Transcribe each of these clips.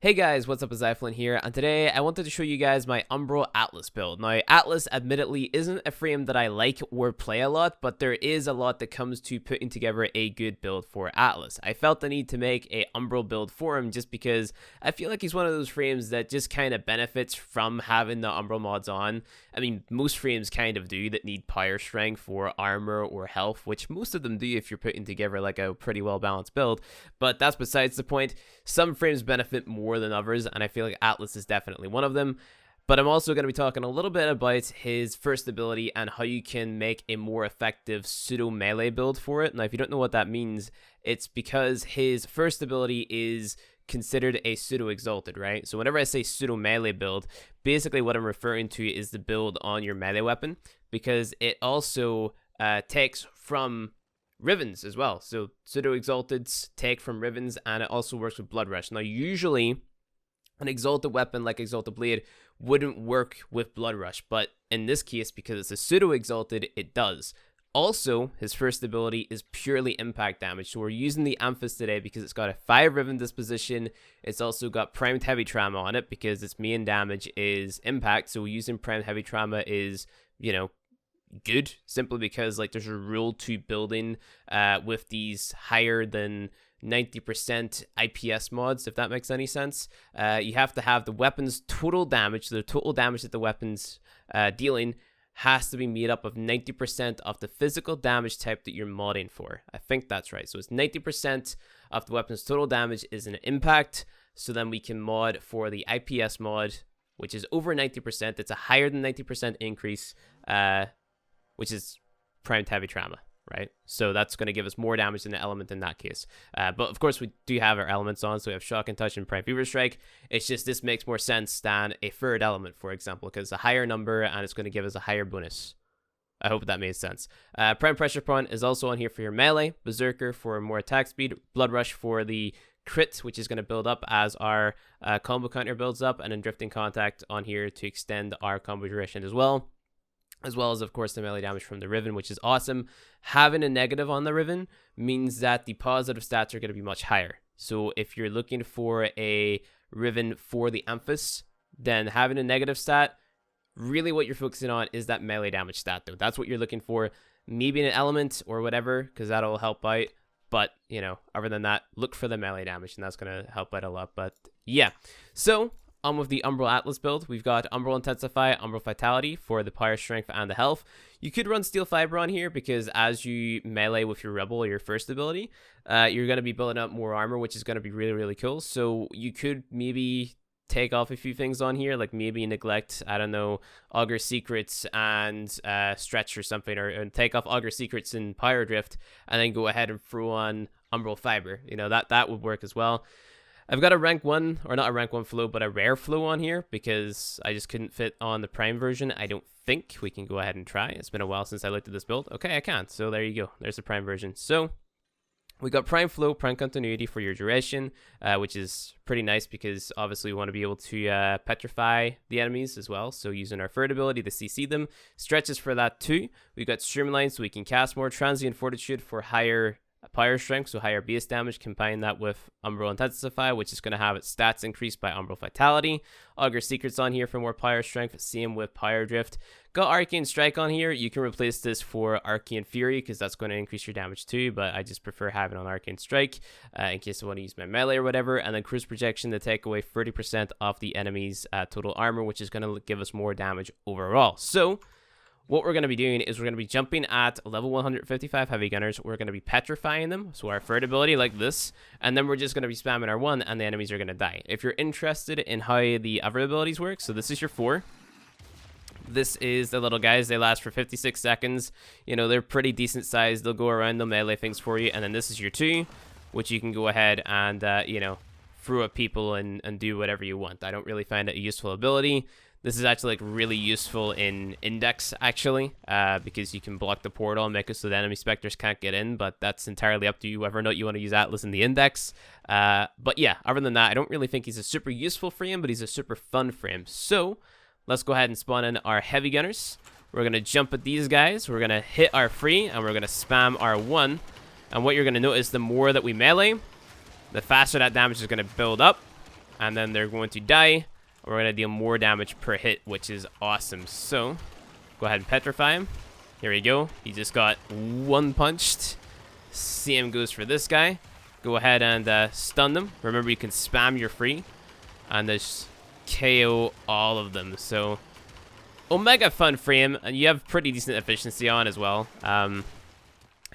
Hey guys, what's up? It's Zyflin here, and today I wanted to show you guys my Umbral Atlas build. Now, Atlas admittedly isn't a frame that I like or play a lot, but there is a lot that comes to putting together a good build for Atlas. I felt the need to make a Umbral build for him just because I feel like he's one of those frames that just kind of benefits from having the Umbral mods on. I mean, most frames kind of do that need power strength or armor or health, which most of them do if you're putting together like a pretty well balanced build, but that's besides the point. Some frames benefit more than others, and I feel like Atlas is definitely one of them. But I'm also going to be talking a little bit about his first ability and how you can make a more effective pseudo melee build for it. Now, if you don't know what that means, it's because his first ability is considered a pseudo exalted, right? So whenever I say pseudo melee build, basically what I'm referring to is the build on your melee weapon, because it also takes from Rivens as well. So pseudo exalteds take from Rivens, and it also works with Blood Rush. Now, usually an exalted weapon like Exalted Blade wouldn't work with Blood Rush, but in this case, because it's a pseudo exalted, it does. Also, his first ability is purely impact damage, so we're using the Amphis today because it's got a 5 Riven disposition. It's also got primed heavy trauma on it because its main damage is impact, so using primed heavy trauma is, you know, good, simply because like there's a rule to building with these higher than 90% IPS mods, if that makes any sense. You have to have the weapon's total damage, so the total damage that the weapon's dealing has to be made up of 90% of the physical damage type that you're modding for. I think that's right. So it's 90% of the weapon's total damage is an impact. So then we can mod for the IPS mod, which is over 90%. It's a higher than 90% increase, which is primed heavy trauma, right? So that's going to give us more damage than the element in that case. But of course, we do have our elements on, so we have Shock and Touch and Prime Fever Strike. It's just this makes more sense than a third element, for example, because it's a higher number and it's going to give us a higher bonus. I hope that made sense. Prime Pressure Point is also on here for your melee, Berserker for more attack speed, Blood Rush for the crit, which is going to build up as our combo counter builds up, and then Drifting Contact on here to extend our combo duration as well as, of course, the melee damage from the Riven, which is awesome. Having a negative on the Riven means that the positive stats are going to be much higher. So if you're looking for a Riven for the Amphis, then having a negative stat, really what you're focusing on is that melee damage stat, though. That's what you're looking for. Maybe an element or whatever, because that'll help out. But, you know, other than that, look for the melee damage, and that's going to help out a lot. But, yeah. So on with the Umbral Atlas build, we've got Umbral Intensify, Umbral Vitality for the power strength and the health. You could run Steel Fiber on here because as you melee with your Rebel or your first ability, you're going to be building up more armor, which is going to be really, really cool. So you could maybe take off a few things on here, like maybe neglect, I don't know, Augur Secrets and Stretch or something, or take off Augur Secrets and Pyro Drift, and then go ahead and throw on Umbral Fiber. You know, that would work as well. I've got a rank 1, or not a rank 1 flow, but a rare flow on here because I just couldn't fit on the prime version. I don't think we can go ahead and try. It's been a while since I looked at this build. Okay, I can. So there you go. There's the prime version. So we got prime flow, prime continuity for your duration, which is pretty nice because obviously we want to be able to petrify the enemies as well. So using our third ability to CC them. Stretches for that too. We've got Streamline so we can cast more. Transient Fortitude for higher power strength, so higher base damage. Combine that with Umbral Intensify, which is going to have its stats increased by Umbral Vitality. Augur Secrets on here for more power strength, same with Pyro Drift. Got Arcane Strike on here. You can replace this for Arcane Fury because that's going to increase your damage too, but I just prefer having on Arcane Strike in case I want to use my melee or whatever. And then Cruise Projection to take away 30% off the enemy's total armor, which is going to give us more damage overall. So what we're going to be doing is we're going to be jumping at level 155 heavy gunners. We're going to be petrifying them, so our third ability like this, and then we're just going to be spamming our 1 and the enemies are going to die. If you're interested in how the other abilities work, so this is your 4. This is the little guys. They last for 56 seconds. You know, they're pretty decent sized. They'll go around, they'll melee things for you. And then this is your 2, which you can go ahead and, you know, throw at people and do whatever you want. I don't really find it a useful ability. This is actually like really useful in Index, actually, because you can block the portal and make it so the enemy specters can't get in, but that's entirely up to you whether or not you want to use Atlas in the Index. But yeah, other than that, I don't really think he's a super useful frame, but he's a super fun frame. So let's go ahead and spawn in our heavy gunners. We're going to jump at these guys. We're going to hit our 3, and we're going to spam our 1. And what you're going to notice, the more that we melee, the faster that damage is going to build up. and then they're going to die. We're going to deal more damage per hit, which is awesome. So, go ahead and petrify him. Here we go. He just got one punched. Same goes for this guy. Go ahead and stun them. Remember, you can spam your free and just KO all of them. So, Omega fun frame, and you have pretty decent efficiency on as well.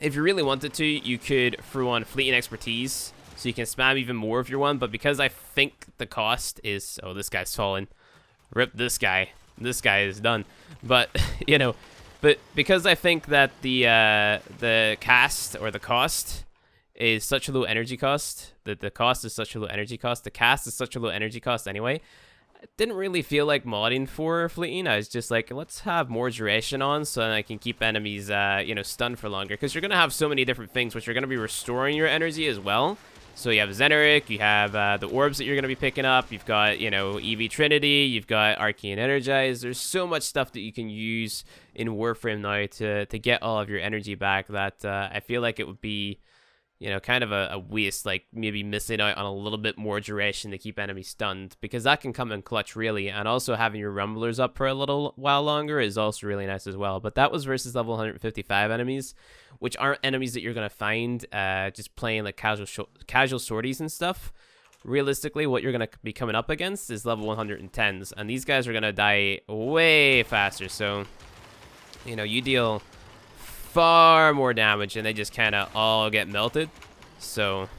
If you really wanted to, you could throw on fleeting expertise, so you can spam even more if you want. But because I think the cost is, oh, this guy's fallen. Rip this guy. This guy is done. But you know, but because I think that the cast or the cost is such a low energy cost, that the cost is such a low energy cost, the cast is such a low energy cost anyway. Didn't really feel like modding for fleeting. I was just like, let's have more duration on so I can keep enemies, you know, stunned for longer. Because you're going to have so many different things which are going to be restoring your energy as well. So you have Zeneric, you have the orbs that you're going to be picking up. You've got, you know, EV Trinity, you've got Arcane Energize. There's so much stuff that you can use in Warframe now to get all of your energy back that I feel like it would be, you know, kind of a waste, like maybe missing out on a little bit more duration to keep enemies stunned, because that can come in clutch really. And also having your rumblers up for a little while longer is also really nice as well. But that was versus level 155 enemies, which aren't enemies that you're going to find just playing like casual sorties and stuff. Realistically, what you're going to be coming up against is level 110s, and these guys are going to die way faster. So, you know, you deal far more damage and they just kind of all get melted. So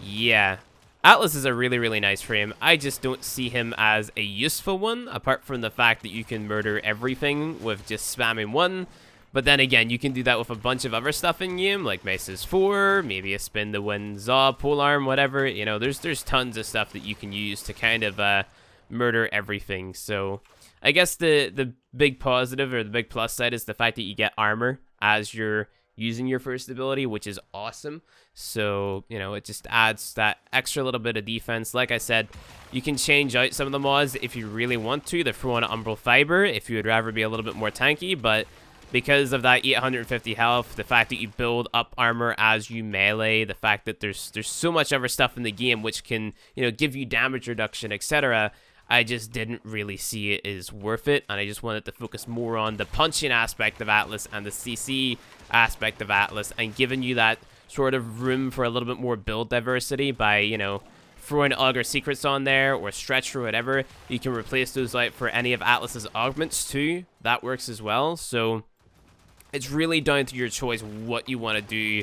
yeah, Atlas is a really, really nice frame. I just don't see him as a useful one, apart from the fact that you can murder everything with just spamming one. But then again, you can do that with a bunch of other stuff in game, like Maces 4, maybe a Spin to Win Zaw, Polearm, whatever. You know, there's tons of stuff that you can use to kind of murder everything. So I guess the big positive or the big plus side is the fact that you get armor as you're using your first ability, which is awesome. So, you know, it just adds that extra little bit of defense. Like I said, you can change out some of the mods if you really want to. They're throwing Umbral Fiber if you would rather be a little bit more tanky, but because of that 850 health, the fact that you build up armor as you melee, the fact that there's so much other stuff in the game which can, you know, give you damage reduction, etc., I just didn't really see it as worth it, and I just wanted to focus more on the punching aspect of Atlas and the CC aspect of Atlas, and giving you that sort of room for a little bit more build diversity by, you know, throwing Augur Secrets on there or Stretch or whatever. You can replace those out for any of Atlas's augments too. That works as well. So it's really down to your choice what you want to do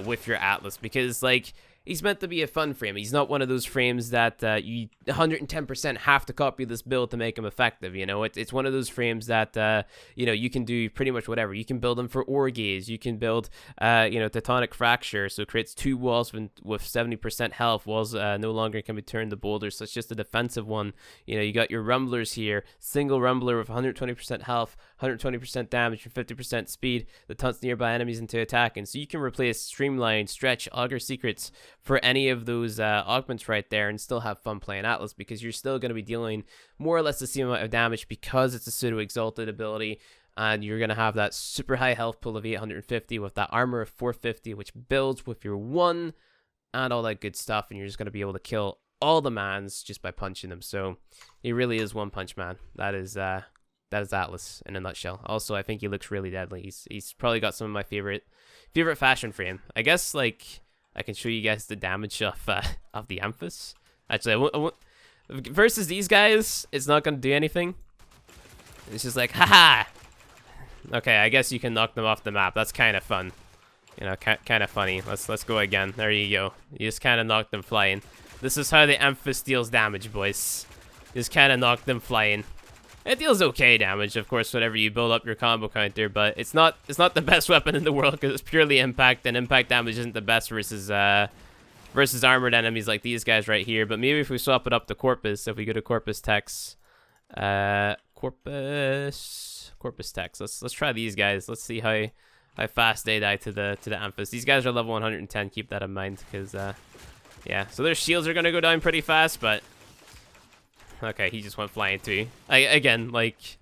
with your Atlas, because like, he's meant to be a fun frame. He's not one of those frames that you 110% have to copy this build to make him effective. You know, it's one of those frames that, you know, you can do pretty much whatever. You can build him for Orgaze. You can build, you know, Tectonic Fracture. So it creates 2 walls with 70% health. Walls no longer can be turned to boulders. So it's just a defensive one. You know, you got your Rumblers here. Single Rumbler with 120% health, 120% damage, and 50% speed that taunts nearby enemies into attacking. So you can replace Streamline, Stretch, Augur Secrets for any of those augments right there and still have fun playing Atlas, because you're still going to be dealing more or less the same amount of damage because it's a pseudo exalted ability, and you're going to have that super high health pool of 850 with that armor of 450, which builds with your 1 and all that good stuff, and you're just going to be able to kill all the mans just by punching them. So he really is one punch man. That is Atlas in a nutshell. Also, I think he looks really deadly. He's probably got some of my favorite fashion frame. I guess, like, I can show you guys the damage of the Amphis. Actually, I won't, versus these guys, it's not going to do anything. It's just like, haha! Okay, I guess you can knock them off the map. That's kind of fun. You know, kind of funny. Let's go again. There you go. You just kind of knock them flying. This is how the Amphis deals damage, boys. Just kind of knock them flying. It deals okay damage, of course, whenever you build up your combo counter, but it's not the best weapon in the world because it's purely impact, and impact damage isn't the best versus armored enemies like these guys right here. But maybe if we swap it up to Corpus, if we go to Corpus Tex, Corpus Tex. Let's try these guys. Let's see how fast they die to the Amphis. These guys are level 110. Keep that in mind, because yeah. So their shields are gonna go down pretty fast, but. Okay, he just went flying too. Again, like,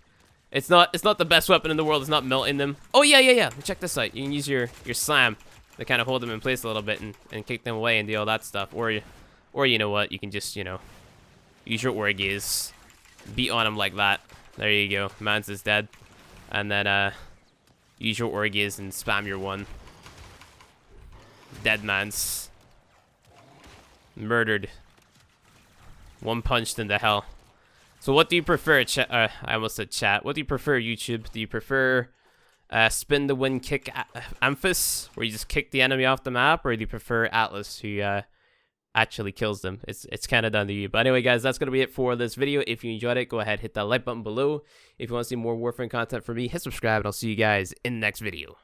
it's not the best weapon in the world. It's not melting them. Oh yeah. Check this out. You can use your slam to kind of hold them in place a little bit and kick them away and do all that stuff. Or Or you know what, you can just, you know, use your Aura Gaze, beat on him like that. There you go, Mans is dead. And then use your Aura Gaze and spam your one. Dead Mans. Murdered. One punched into hell. So what do you prefer, I almost said chat. What do you prefer, YouTube? Do you prefer spin the wind kick Amphis, where you just kick the enemy off the map, or do you prefer Atlas, who actually kills them? It's kind of down to you. But anyway, guys, that's going to be it for this video. If you enjoyed it, go ahead, hit that like button below. If you want to see more Warframe content from me, hit subscribe, and I'll see you guys in the next video.